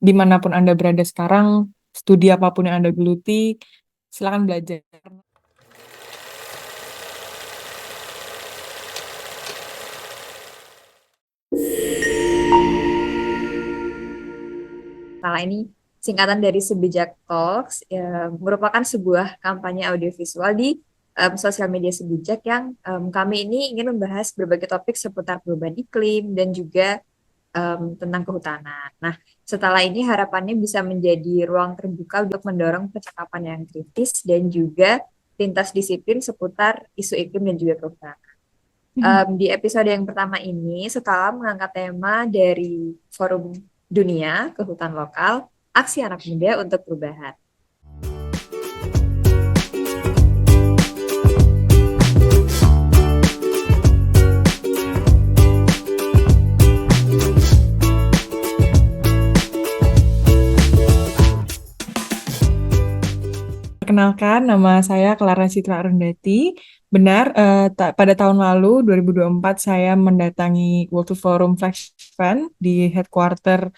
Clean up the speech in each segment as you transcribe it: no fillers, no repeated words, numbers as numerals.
dimanapun Anda berada sekarang, studi apapun yang Anda geluti, silakan belajar. Kala ini singkatan dari Sebijak Talks, merupakan sebuah kampanye audiovisual di sosial media Sebijak yang kami ini ingin membahas berbagai topik seputar perubahan iklim dan juga tentang kehutanan. Nah, setelah ini harapannya bisa menjadi ruang terbuka untuk mendorong percakapan yang kritis dan juga lintas disiplin seputar isu iklim dan juga kehutanan. Di episode yang pertama ini, setelah mengangkat tema dari Forum Dunia ke Hutan Lokal, Aksi Anak Muda untuk Perubahan. Perkenalkan, nama saya Clara Citra Arundati. Benar, pada tahun lalu, 2024, saya mendatangi World Forum Flagship Event di headquarter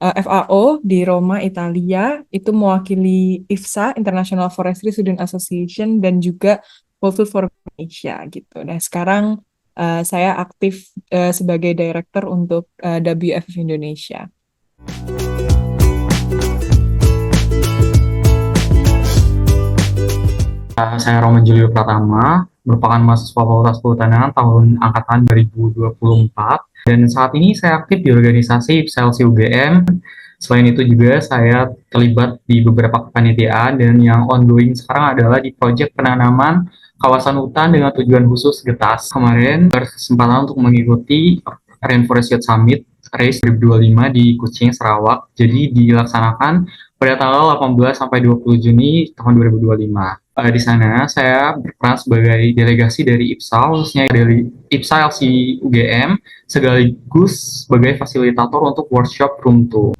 FAO di Roma, Italia. Itu mewakili IFSA, International Forestry Student Association, dan juga World Forum Indonesia gitu. Nah, sekarang saya aktif sebagai director untuk WFF Indonesia. Saya Roman Julio Pratama, merupakan mahasiswa Fakultas Kehutanan tahun angkatan 2024, dan saat ini saya aktif di organisasi IPSELSI UGM. Selain itu juga saya terlibat di beberapa kepanitiaan, dan yang ongoing sekarang adalah di proyek penanaman kawasan hutan dengan tujuan khusus Getas. Kemarin berkesempatan untuk mengikuti Rainforest Youth Summit Race 2025 di Kucing, Sarawak. Jadi dilaksanakan pada tanggal 18 sampai 20 Juni tahun 2025. Di sana saya berperan sebagai delegasi dari IPSA, khususnya dari IPSA LC UGM, sekaligus sebagai fasilitator untuk workshop Room 2.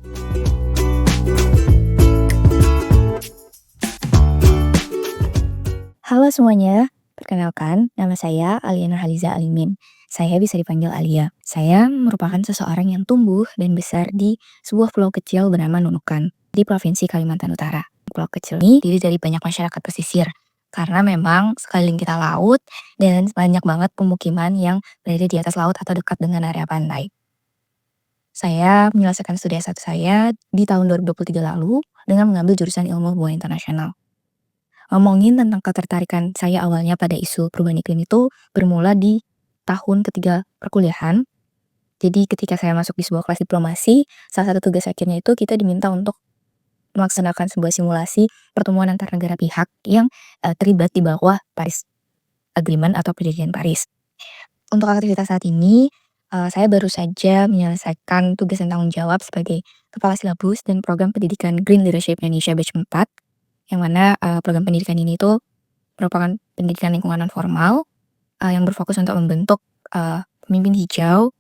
Halo semuanya, perkenalkan nama saya Alia Nurhaliza Alimin. Saya bisa dipanggil Alia. Saya merupakan seseorang yang tumbuh dan besar di sebuah pulau kecil bernama Nunukan di Provinsi Kalimantan Utara. Pulau kecil ini terdiri dari banyak masyarakat pesisir karena memang sekeliling kita laut dan banyak banget pemukiman yang berada di atas laut atau dekat dengan area pantai. Saya menyelesaikan studi S1 saya di tahun 2023 lalu dengan mengambil jurusan Ilmu Hubungan Internasional. Ngomongin tentang ketertarikan saya awalnya pada isu perubahan iklim itu bermula di tahun ketiga perkuliahan. Jadi ketika saya masuk di sebuah kelas diplomasi, salah satu tugas akhirnya itu kita diminta untuk melaksanakan sebuah simulasi pertemuan antar negara pihak yang terlibat di bawah Paris Agreement atau Perjanjian Paris. Untuk aktivitas saat ini, saya baru saja menyelesaikan tugas dan tanggung jawab sebagai Kepala Silabus dan Program Pendidikan Green Leadership Indonesia Batch 4, yang mana program pendidikan ini tuh merupakan pendidikan lingkungan non formal yang berfokus untuk membentuk pemimpin hijau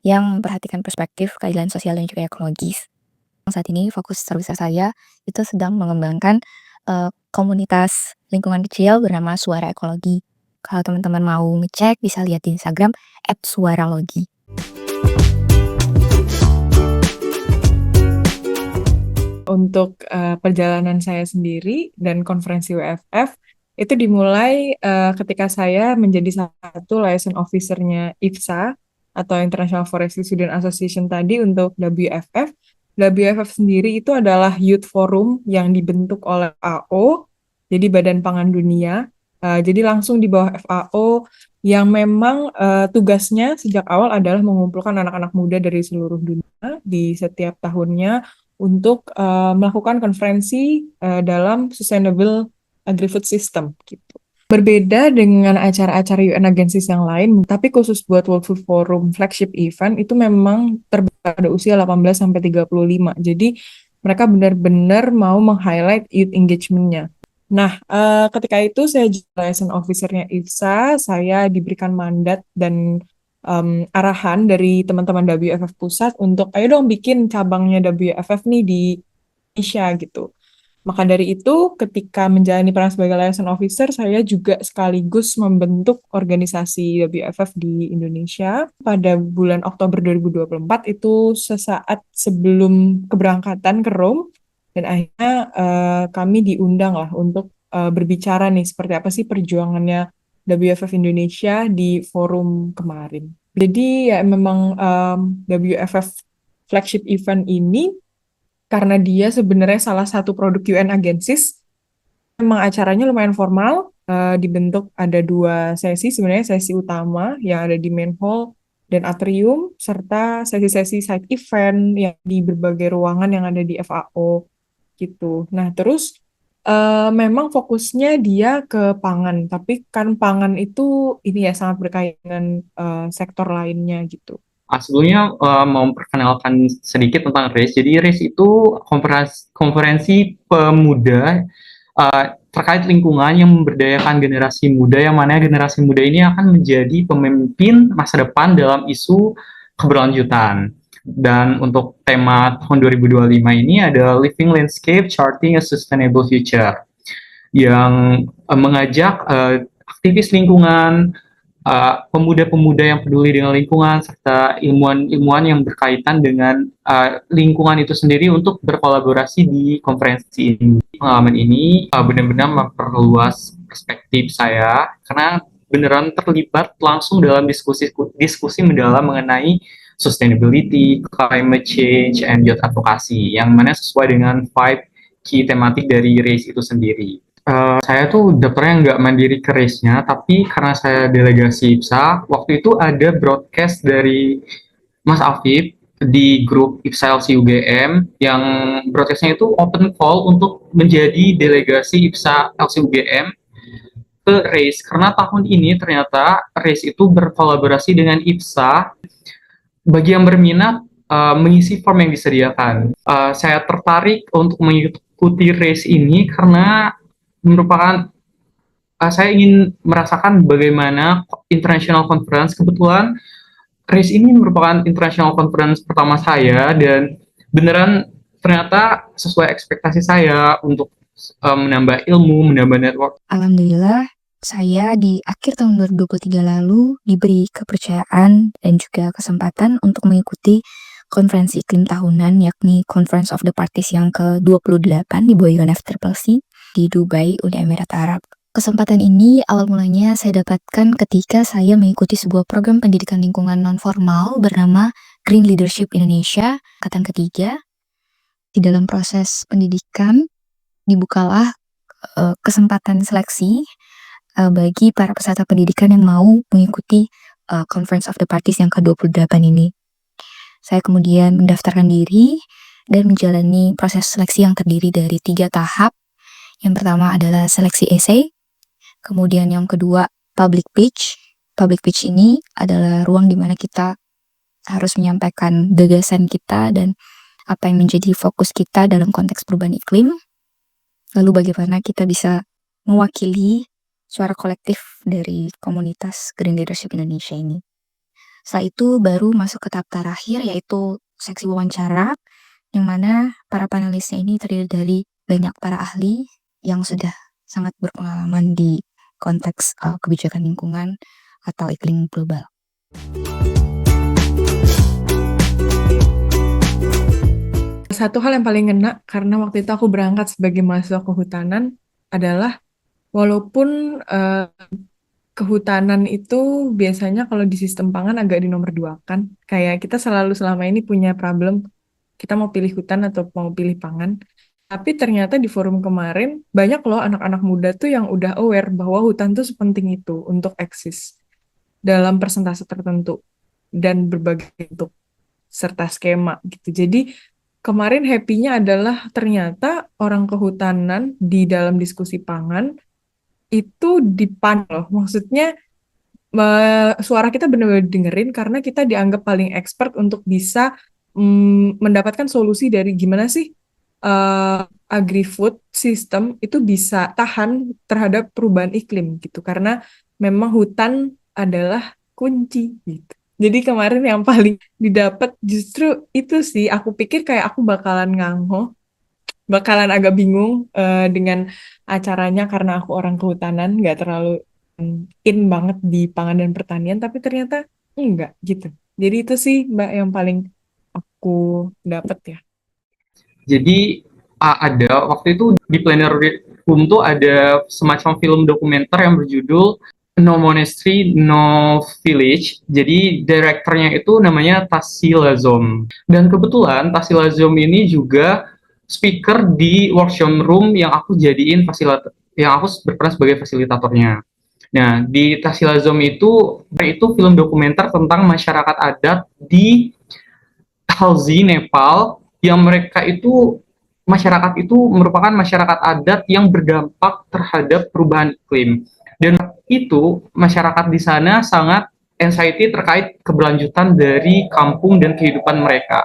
yang memperhatikan perspektif keadilan sosial dan juga ekologis. Saat ini fokus terbesar saya itu sedang mengembangkan komunitas lingkungan kecil bernama Suara Ekologi. Kalau teman-teman mau ngecek bisa lihat di Instagram @suaralogi. Untuk perjalanan saya sendiri dan konferensi WFF itu dimulai ketika saya menjadi salah satu liaison officer-nya IFSA atau International Forestry Student Association tadi untuk WFF. WFF sendiri itu adalah youth forum yang dibentuk oleh FAO, jadi Badan Pangan Dunia. Jadi langsung di bawah FAO yang memang tugasnya sejak awal adalah mengumpulkan anak-anak muda dari seluruh dunia di setiap tahunnya untuk melakukan konferensi dalam Sustainable Agri-Food System gitu. Berbeda dengan acara-acara UN agencies yang lain, tapi khusus buat World Food Forum flagship event itu memang terbatas pada usia 18 sampai 35. Jadi mereka benar-benar mau meng-highlight youth engagement-nya. Nah, ketika itu saya jadi liaison officer-nya IFSA, saya diberikan mandat dan arahan dari teman-teman WFF pusat untuk ayo dong bikin cabangnya WFF nih di Indonesia gitu. Maka dari itu, ketika menjalani peran sebagai liaison officer, saya juga sekaligus membentuk organisasi WFF di Indonesia. Pada bulan Oktober 2024 itu sesaat sebelum keberangkatan ke Rome, dan akhirnya kami diundang lah untuk berbicara nih seperti apa sih perjuangannya WFF Indonesia di forum kemarin. Jadi ya memang WFF flagship event ini karena dia sebenarnya salah satu produk UN Agencies, memang acaranya lumayan formal, dibentuk ada 2 sesi, sebenarnya sesi utama yang ada di main hall dan atrium, serta sesi-sesi side event yang di berbagai ruangan yang ada di FAO gitu. Nah, terus memang fokusnya dia ke pangan, tapi kan pangan itu ini ya sangat berkaitan dengan sektor lainnya gitu. Sebelumnya mau memperkenalkan sedikit tentang RACE. Jadi RACE itu konferensi pemuda terkait lingkungan yang memberdayakan generasi muda, yang mana generasi muda ini akan menjadi pemimpin masa depan dalam isu keberlanjutan. Dan untuk tema tahun 2025 ini ada Living Landscape Charting a Sustainable Future, yang mengajak aktivis lingkungan, pemuda-pemuda yang peduli dengan lingkungan, serta ilmuwan-ilmuwan yang berkaitan dengan lingkungan itu sendiri untuk berkolaborasi di konferensi ini. Pengalaman ini benar-benar memperluas perspektif saya, karena beneran terlibat langsung dalam diskusi mendalam mengenai sustainability, climate change, and youth advocacy, yang mana sesuai dengan 5 key tematik dari RACE itu sendiri. Saya tuh daftarnya nggak mandiri ke race-nya, tapi karena saya delegasi IPSA, waktu itu ada broadcast dari Mas Afif di grup IPSA LC UGM, yang broadcastnya itu open call untuk menjadi delegasi IPSA LC UGM ke race. Karena tahun ini ternyata race itu berkolaborasi dengan IPSA. Bagi yang berminat, mengisi form yang disediakan. Saya tertarik untuk mengikuti race ini karena merupakan saya ingin merasakan bagaimana international conference. Kebetulan race ini merupakan international conference pertama saya, dan beneran ternyata sesuai ekspektasi saya untuk menambah ilmu, menambah network. Alhamdulillah, saya di akhir tahun 2023 lalu diberi kepercayaan dan juga kesempatan untuk mengikuti konferensi iklim tahunan, yakni Conference of the Parties yang ke-28 di bawah UNFCCC di Dubai, Uni Emirat Arab. Kesempatan ini awal mulanya saya dapatkan ketika saya mengikuti sebuah program pendidikan lingkungan non-formal bernama Green Leadership Indonesia, angkatan ketiga. Di dalam proses pendidikan, dibukalah kesempatan seleksi bagi para peserta pendidikan yang mau mengikuti Conference of the Parties yang ke-28 ini. Saya kemudian mendaftarkan diri dan menjalani proses seleksi yang terdiri dari 3 tahap. Yang pertama adalah seleksi esai, kemudian yang kedua public pitch. Public pitch ini adalah ruang di mana kita harus menyampaikan gagasan kita dan apa yang menjadi fokus kita dalam konteks perubahan iklim. Lalu bagaimana kita bisa mewakili suara kolektif dari komunitas Green Leadership Indonesia ini. Setelah itu baru masuk ke tahap terakhir, yaitu seksi wawancara, yang mana para panelisnya ini terdiri dari banyak para ahli yang sudah sangat berpengalaman di konteks kebijakan lingkungan atau iklim global. Satu hal yang paling ngena karena waktu itu aku berangkat sebagai mahasiswa kehutanan adalah walaupun kehutanan itu biasanya kalau di sistem pangan agak di nomor 2 kan. Kayak kita selalu selama ini punya problem, kita mau pilih hutan atau mau pilih pangan. Tapi ternyata di forum kemarin banyak loh anak-anak muda tuh yang udah aware bahwa hutan tuh sepenting itu untuk eksis dalam persentase tertentu dan berbagai bentuk serta skema gitu. Jadi kemarin happy-nya adalah ternyata orang kehutanan di dalam diskusi pangan itu dipan loh. Maksudnya suara kita benar-benar dengerin karena kita dianggap paling expert untuk bisa mendapatkan solusi dari gimana sih agri-food system itu bisa tahan terhadap perubahan iklim gitu. Karena memang hutan adalah kunci gitu. Jadi kemarin yang paling didapat justru itu sih. Aku pikir kayak aku bakalan ngangoh. bakalan agak bingung dengan acaranya karena aku orang kehutanan, nggak terlalu in banget di pangan dan pertanian, tapi ternyata enggak gitu. Jadi itu sih Mbak yang paling aku dapat ya. Jadi ada waktu itu di plenary room tuh ada semacam film dokumenter yang berjudul No Monastery, No Village. Jadi direkturnya itu namanya Tassila Zom. Dan kebetulan Tassila Zom ini juga speaker di workshop room yang aku jadiin yang aku berperan sebagai fasilitatornya. Nah, di Tassila Zom itu film dokumenter tentang masyarakat adat di Halzi, Nepal, yang mereka itu masyarakat itu merupakan masyarakat adat yang berdampak terhadap perubahan iklim. Dan itu masyarakat di sana sangat anxiety terkait keberlanjutan dari kampung dan kehidupan mereka.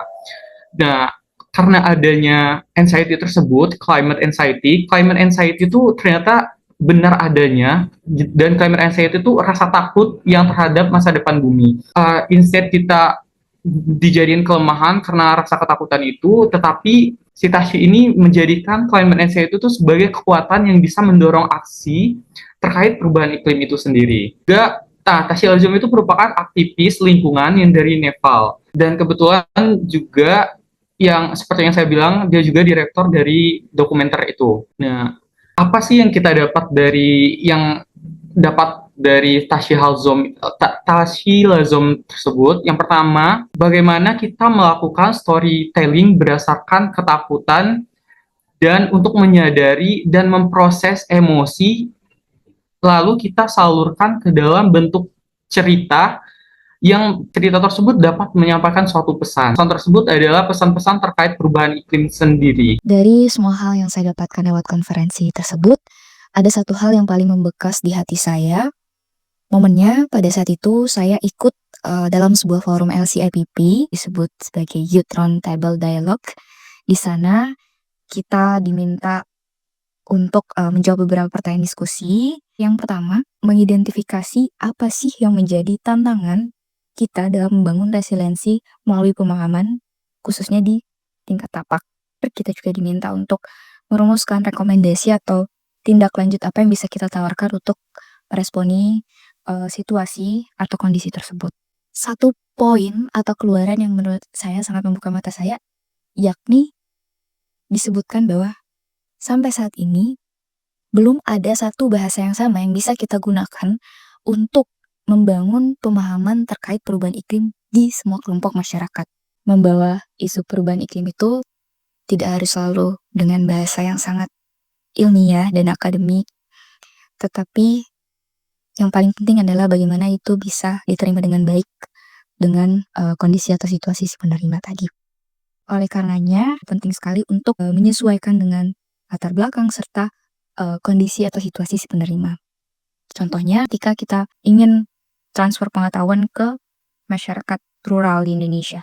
Nah, karena adanya anxiety tersebut, climate anxiety itu ternyata benar adanya, dan climate anxiety itu rasa takut yang terhadap masa depan bumi. Instead kita dijadiin kelemahan karena rasa ketakutan itu, tetapi situasi ini menjadikan climate anxiety itu sebagai kekuatan yang bisa mendorong aksi terkait perubahan iklim itu sendiri. Juga, Tashi Alzom itu merupakan aktivis lingkungan yang dari Nepal. Dan kebetulan juga yang seperti yang saya bilang, dia juga direktur dari dokumenter itu. Nah, apa sih yang kita dapat dari Tashi Lazom tersebut? Yang pertama, bagaimana kita melakukan storytelling berdasarkan ketakutan dan untuk menyadari dan memproses emosi, lalu kita salurkan ke dalam bentuk cerita yang cerita tersebut dapat menyampaikan suatu pesan. Pesan tersebut adalah pesan-pesan terkait perubahan iklim sendiri. Dari semua hal yang saya dapatkan lewat konferensi tersebut, ada satu hal yang paling membekas di hati saya. Momennya pada saat itu saya ikut dalam sebuah forum LCIPP disebut sebagai Youth Roundtable Dialogue. Di sana kita diminta untuk menjawab beberapa pertanyaan diskusi. Yang pertama, mengidentifikasi apa sih yang menjadi tantangan kita dalam membangun resiliensi melalui pemahaman, khususnya di tingkat tapak. Kita juga diminta untuk merumuskan rekomendasi atau tindak lanjut apa yang bisa kita tawarkan untuk meresponi situasi atau kondisi tersebut. Satu poin atau keluaran yang menurut saya sangat membuka mata saya, yakni disebutkan bahwa sampai saat ini belum ada satu bahasa yang sama yang bisa kita gunakan untuk membangun pemahaman terkait perubahan iklim di semua kelompok masyarakat. Membawa isu perubahan iklim itu tidak harus selalu dengan bahasa yang sangat ilmiah dan akademik, tetapi yang paling penting adalah bagaimana itu bisa diterima dengan baik dengan kondisi atau situasi si penerima tadi. Oleh karenanya, penting sekali untuk menyesuaikan dengan latar belakang serta kondisi atau situasi si penerima. Contohnya, ketika kita ingin transfer pengetahuan ke masyarakat rural di Indonesia,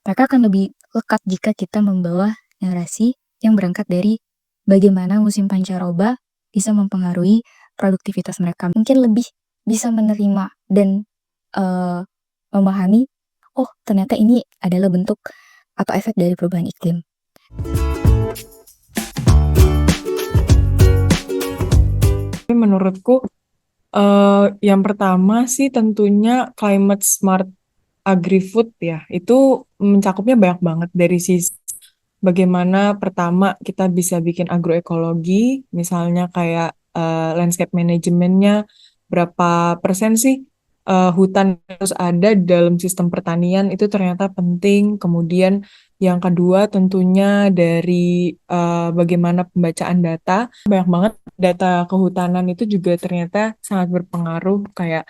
mereka akan lebih lekat jika kita membawa narasi yang berangkat dari bagaimana musim pancaroba bisa mempengaruhi produktivitas mereka. Mungkin lebih bisa menerima dan memahami, oh ternyata ini adalah bentuk atau efek dari perubahan iklim. Menurutku yang pertama sih tentunya climate smart agri-food ya. Itu mencakupnya banyak banget dari sisi bagaimana pertama kita bisa bikin agroekologi, misalnya kayak landscape manajemennya, berapa persen sih hutan harus ada dalam sistem pertanian itu ternyata penting. Kemudian yang kedua tentunya dari bagaimana pembacaan data. Banyak banget data kehutanan itu juga ternyata sangat berpengaruh kayak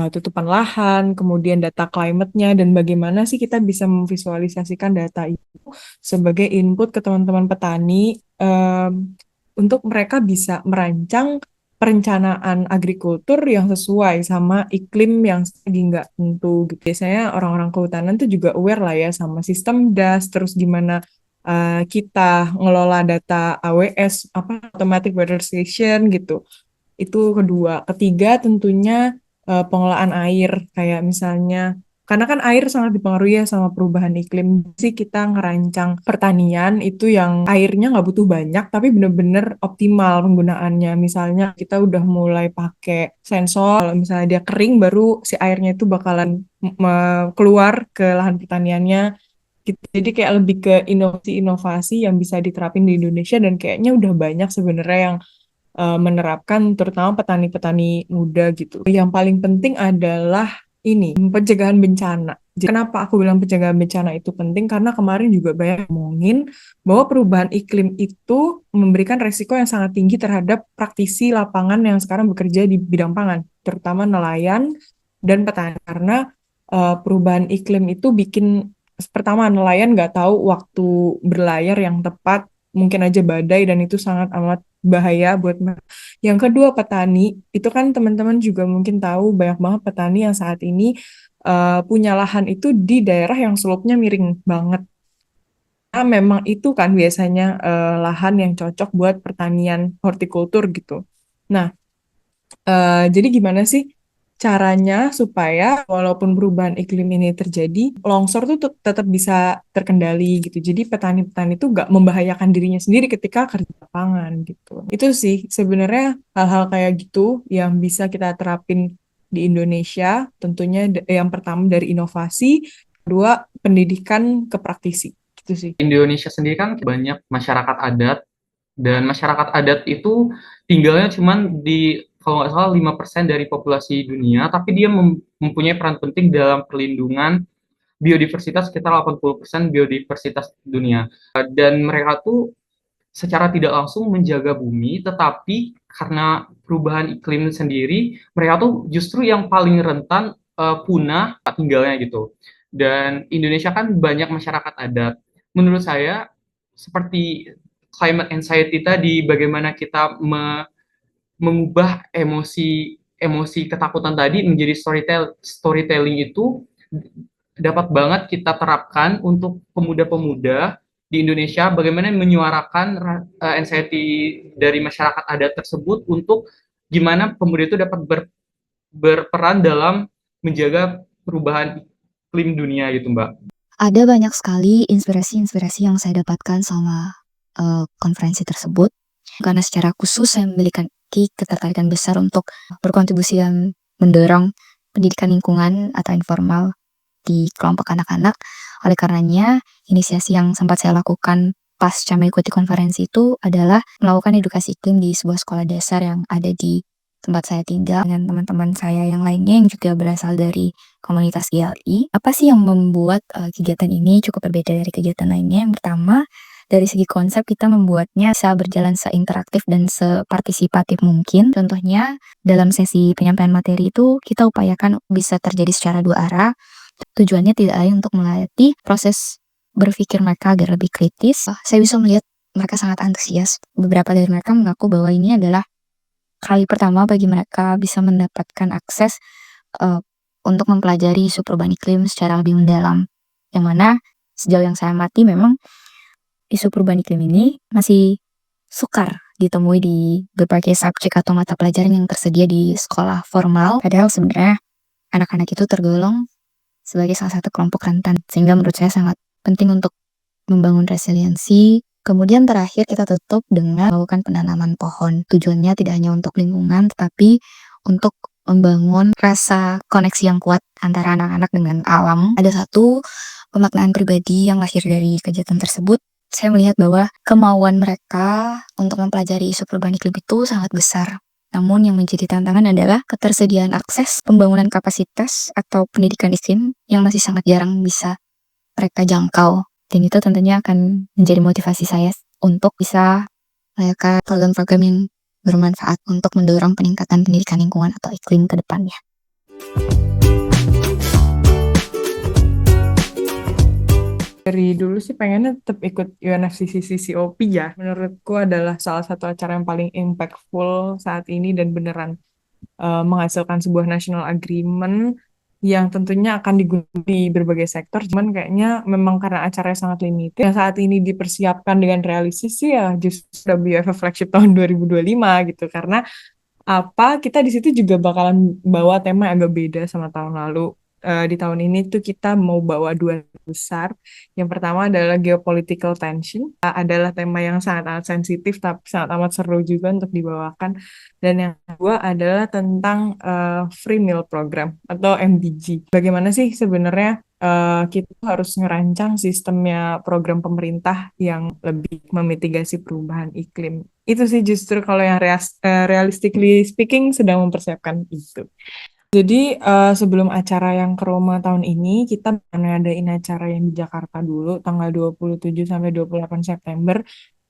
tutupan lahan, kemudian data climate-nya, dan bagaimana sih kita bisa memvisualisasikan data itu sebagai input ke teman-teman petani untuk mereka bisa merancang perencanaan agrikultur yang sesuai sama iklim yang lagi nggak tentu. Biasanya orang-orang kehutanan tuh juga aware lah ya sama sistem DAS, terus gimana kita ngelola data AWS, Automatic Weather Station gitu. Itu kedua. Ketiga tentunya pengelolaan air, kayak misalnya Karena kan air sangat dipengaruhi ya sama perubahan iklim. Sih kita ngerancang pertanian itu yang airnya nggak butuh banyak, tapi bener-bener optimal penggunaannya. Misalnya kita udah mulai pakai sensor, kalau misalnya dia kering baru si airnya itu bakalan keluar ke lahan pertaniannya. Gitu. Jadi kayak lebih ke inovasi-inovasi yang bisa diterapin di Indonesia dan kayaknya udah banyak sebenarnya yang menerapkan terutama petani-petani muda gitu. Yang paling penting adalah ini pencegahan bencana. Jadi, kenapa aku bilang pencegahan bencana itu penting? Karena kemarin juga banyak ngomongin bahwa perubahan iklim itu memberikan resiko yang sangat tinggi terhadap praktisi lapangan yang sekarang bekerja di bidang pangan, terutama nelayan dan petani. Karena perubahan iklim itu bikin pertama nelayan nggak tahu waktu berlayar yang tepat, mungkin aja badai dan itu sangat amat bahaya buat mereka. Yang kedua petani, itu kan teman-teman juga mungkin tahu banyak banget petani yang saat ini punya lahan itu di daerah yang slope-nya miring banget. Nah, memang itu kan biasanya lahan yang cocok buat pertanian hortikultur gitu. Nah, jadi gimana sih caranya supaya walaupun perubahan iklim ini terjadi, longsor tuh tetap bisa terkendali gitu. Jadi petani-petani itu nggak membahayakan dirinya sendiri ketika kerja lapangan gitu. Itu sih sebenarnya hal-hal kayak gitu yang bisa kita terapin di Indonesia. Tentunya yang pertama dari inovasi, kedua pendidikan ke praktisi. Gitu sih. Indonesia sendiri kan banyak masyarakat adat, dan masyarakat adat itu tinggalnya cuman di, kalau nggak salah, 5% dari populasi dunia, tapi dia mempunyai peran penting dalam perlindungan biodiversitas sekitar 80% biodiversitas dunia. Dan mereka tuh secara tidak langsung menjaga bumi, tetapi karena perubahan iklim sendiri, mereka tuh justru yang paling rentan punah tinggalnya gitu. Dan Indonesia kan banyak masyarakat adat. Menurut saya, seperti climate anxiety tadi, bagaimana kita mengubah emosi ketakutan tadi menjadi storytelling itu dapat banget kita terapkan untuk pemuda-pemuda di Indonesia, bagaimana menyuarakan anxiety dari masyarakat adat tersebut untuk gimana pemuda itu dapat berperan dalam menjaga perubahan iklim dunia gitu, Mbak. Ada banyak sekali inspirasi-inspirasi yang saya dapatkan selama konferensi tersebut. Karena secara khusus saya memiliki ketertarikan besar untuk berkontribusi dan mendorong pendidikan lingkungan atau informal di kelompok anak-anak. Oleh karenanya, inisiasi yang sempat saya lakukan pasca mengikuti konferensi itu adalah melakukan edukasi iklim di sebuah sekolah dasar yang ada di tempat saya tinggal dengan teman-teman saya yang lainnya yang juga berasal dari komunitas GLI. Apa sih yang membuat kegiatan ini cukup berbeda dari kegiatan lainnya? Yang pertama, dari segi konsep kita membuatnya bisa berjalan seinteraktif dan separtisipatif mungkin. Contohnya, dalam sesi penyampaian materi itu kita upayakan bisa terjadi secara dua arah. Tujuannya tidak lain untuk melatih proses berpikir mereka agar lebih kritis. Saya bisa melihat mereka sangat antusias. Beberapa dari mereka mengaku bahwa ini adalah kali pertama bagi mereka bisa mendapatkan akses untuk mempelajari isu perubahan iklim secara lebih mendalam. Yang mana sejauh yang saya amati memang isu perubahan iklim ini masih sukar ditemui di berbagai subjek atau mata pelajaran yang tersedia di sekolah formal. Padahal sebenarnya anak-anak itu tergolong sebagai salah satu kelompok rentan. Sehingga menurut saya sangat penting untuk membangun resiliensi. Kemudian terakhir kita tutup dengan melakukan penanaman pohon. Tujuannya tidak hanya untuk lingkungan, tetapi untuk membangun rasa koneksi yang kuat antara anak-anak dengan alam. Ada satu pemaknaan pribadi yang lahir dari kegiatan tersebut. Saya melihat bahwa kemauan mereka untuk mempelajari isu perubahan iklim itu sangat besar. Namun yang menjadi tantangan adalah ketersediaan akses pembangunan kapasitas atau pendidikan iklim yang masih sangat jarang bisa mereka jangkau. Dan itu tentunya akan menjadi motivasi saya untuk bisa melakukan program-program yang bermanfaat untuk mendorong peningkatan pendidikan lingkungan atau iklim ke depannya. Dari dulu sih pengennya tetap ikut UNFCCC COP ya. Menurutku adalah salah satu acara yang paling impactful saat ini dan beneran menghasilkan sebuah national agreement yang tentunya akan digunakan di berbagai sektor. Cuman kayaknya memang karena acaranya sangat limited. Yang saat ini dipersiapkan dengan realistis sih ya justru WFF Flagship tahun 2025 gitu. Karena kita di situ juga bakalan bawa tema yang agak beda sama tahun lalu. di tahun ini tuh kita mau bawa dua besar. Yang pertama adalah geopolitical tension, adalah tema yang sangat-sangat sensitif tapi sangat amat seru juga untuk dibawakan. Dan yang kedua adalah tentang free meal program atau MDG. Bagaimana sih sebenarnya kita harus ngerancang sistemnya program pemerintah yang lebih memitigasi perubahan iklim. Itu sih justru kalau yang realistically speaking sedang mempersiapkan itu. Jadi sebelum acara yang ke Roma tahun ini, kita ngadain acara yang di Jakarta dulu, tanggal 27 sampai 28 September.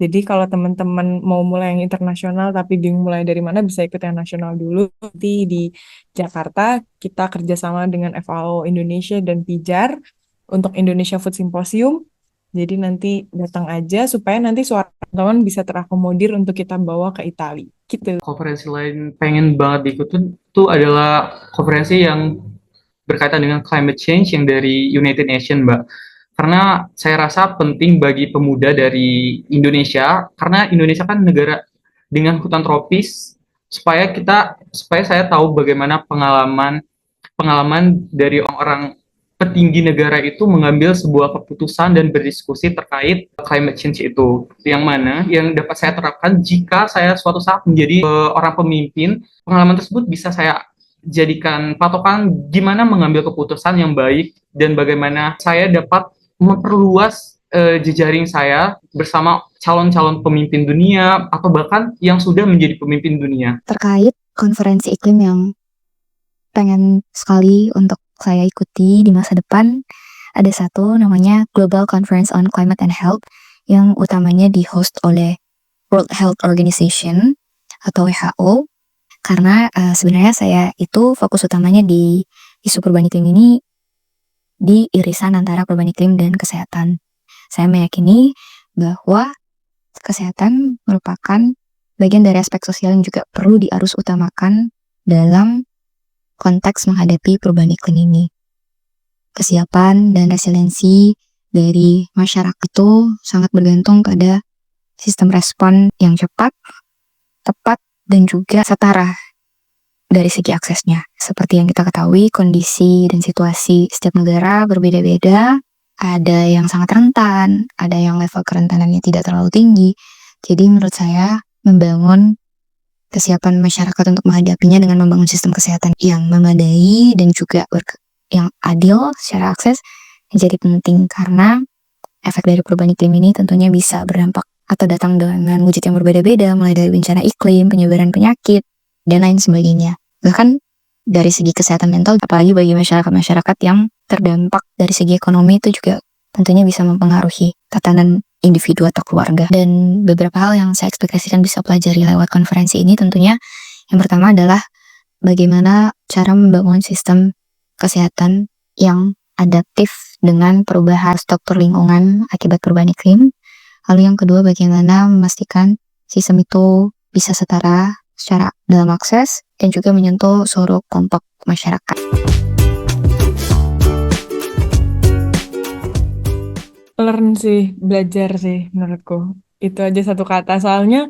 Jadi kalau teman-teman mau mulai yang internasional tapi bingung mulai dari mana, bisa ikut yang nasional dulu. Nanti di Jakarta kita kerjasama dengan FAO Indonesia dan PIJAR untuk Indonesia Food Symposium. Jadi nanti datang aja supaya nanti suara teman-teman bisa terakomodir untuk kita bawa ke Italia. Gitu. Konferensi lain pengen banget diikutin itu adalah konferensi yang berkaitan dengan climate change yang dari United Nations, Mbak. Karena saya rasa penting bagi pemuda dari Indonesia, karena Indonesia kan negara dengan hutan tropis, supaya saya tahu bagaimana pengalaman dari orang petinggi negara itu mengambil sebuah keputusan dan berdiskusi terkait climate change itu, yang dapat saya terapkan jika saya suatu saat menjadi orang pemimpin. Pengalaman tersebut bisa saya jadikan patokan gimana mengambil keputusan yang baik dan bagaimana saya dapat memperluas jejaring saya bersama calon-calon pemimpin dunia atau bahkan yang sudah menjadi pemimpin dunia. Terkait konferensi iklim yang pengen sekali untuk saya ikuti di masa depan, ada satu namanya Global Conference on Climate and Health yang utamanya di-host oleh World Health Organization atau WHO. Karena sebenarnya saya itu fokus utamanya di isu perubahan iklim ini di irisan antara perubahan iklim dan kesehatan. Saya meyakini bahwa kesehatan merupakan bagian dari aspek sosial yang juga perlu diarus utamakan dalam konteks menghadapi perubahan iklim ini. Kesiapan dan resiliensi dari masyarakat itu sangat bergantung pada sistem respon yang cepat, tepat, dan juga setara dari segi aksesnya. Seperti yang kita ketahui, kondisi dan situasi setiap negara berbeda-beda. Ada yang sangat rentan, ada yang level kerentanannya tidak terlalu tinggi. Jadi menurut saya, membangun kesiapan masyarakat untuk menghadapinya dengan membangun sistem kesehatan yang memadai dan juga yang adil secara akses menjadi penting, karena efek dari perubahan iklim ini tentunya bisa berdampak atau datang dengan wujud yang berbeda-beda, mulai dari bencana iklim, penyebaran penyakit, dan lain sebagainya. Bahkan dari segi kesehatan mental, apalagi bagi masyarakat-masyarakat yang terdampak dari segi ekonomi, itu juga tentunya bisa mempengaruhi tatanan individu atau keluarga. Dan beberapa hal yang saya ekspektasikan bisa pelajari lewat konferensi ini tentunya yang pertama adalah bagaimana cara membangun sistem kesehatan yang adaptif dengan perubahan struktur lingkungan akibat perubahan iklim. Lalu yang kedua, bagaimana memastikan sistem itu bisa setara secara dalam akses dan juga menyentuh seluruh kelompok masyarakat. Learn sih, belajar sih menurutku. Itu aja satu kata. Soalnya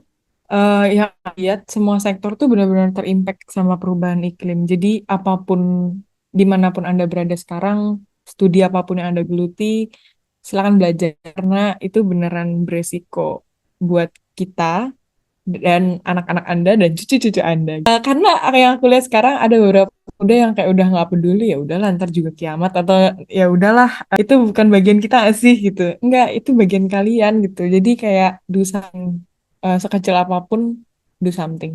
yang lihat semua sektor tuh benar-benar terimpact sama perubahan iklim. Jadi apapun, dimanapun Anda berada sekarang, studi apapun yang Anda geluti, silakan belajar. Karena itu beneran beresiko buat kita dan anak-anak Anda dan cucu-cucu Anda. Karena yang aku lihat sekarang ada beberapa udah yang kayak udah nggak peduli, ya udahlah ntar juga kiamat, atau ya udahlah itu bukan bagian kita sih gitu. Enggak, itu bagian kalian gitu. Jadi kayak do something, sekecil apapun do something.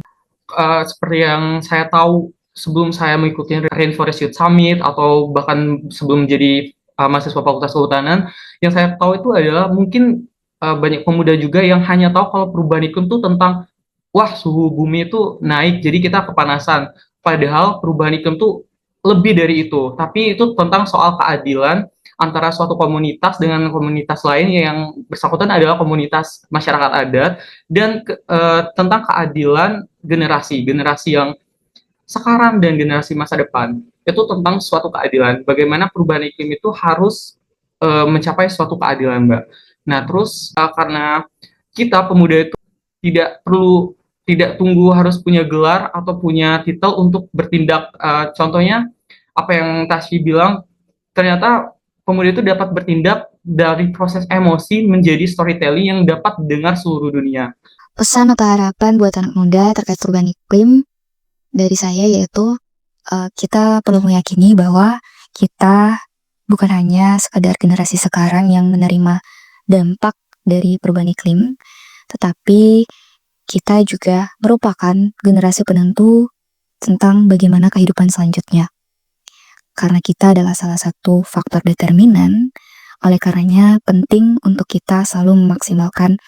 Seperti yang saya tahu sebelum saya mengikuti Rainforest Youth Summit atau bahkan sebelum menjadi mahasiswa Fakultas Kehutanan, yang saya tahu itu adalah mungkin banyak pemuda juga yang hanya tahu kalau perubahan iklim itu tentang wah suhu bumi itu naik jadi kita kepanasan. Padahal perubahan iklim itu lebih dari itu, tapi itu tentang soal keadilan antara suatu komunitas dengan komunitas lain yang bersangkutan adalah komunitas masyarakat adat, dan tentang keadilan generasi yang sekarang dan generasi masa depan. Itu tentang suatu keadilan, bagaimana perubahan iklim itu harus mencapai suatu keadilan, Mbak. Nah, terus karena kita pemuda itu tidak tunggu harus punya gelar atau punya titel untuk bertindak, contohnya apa yang Tasya bilang, ternyata pemuda itu dapat bertindak dari proses emosi menjadi storytelling yang dapat didengar seluruh dunia. Pesan atau harapan buat anak muda terkait perubahan iklim dari saya yaitu kita perlu meyakini bahwa kita bukan hanya sekadar generasi sekarang yang menerima dampak dari perubahan iklim, tetapi kita juga merupakan generasi penentu tentang bagaimana kehidupan selanjutnya. Karena kita adalah salah satu faktor determinan, oleh karenanya penting untuk kita selalu memaksimalkan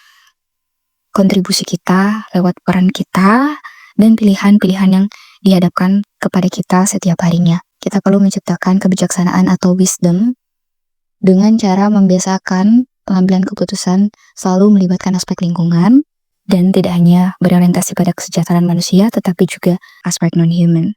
kontribusi kita lewat peran kita dan pilihan-pilihan yang dihadapkan kepada kita setiap harinya. Kita perlu menciptakan kebijaksanaan atau wisdom dengan cara membiasakan pengambilan keputusan selalu melibatkan aspek lingkungan dan tidak hanya berorientasi pada kesejahteraan manusia, tetapi juga aspek non-human.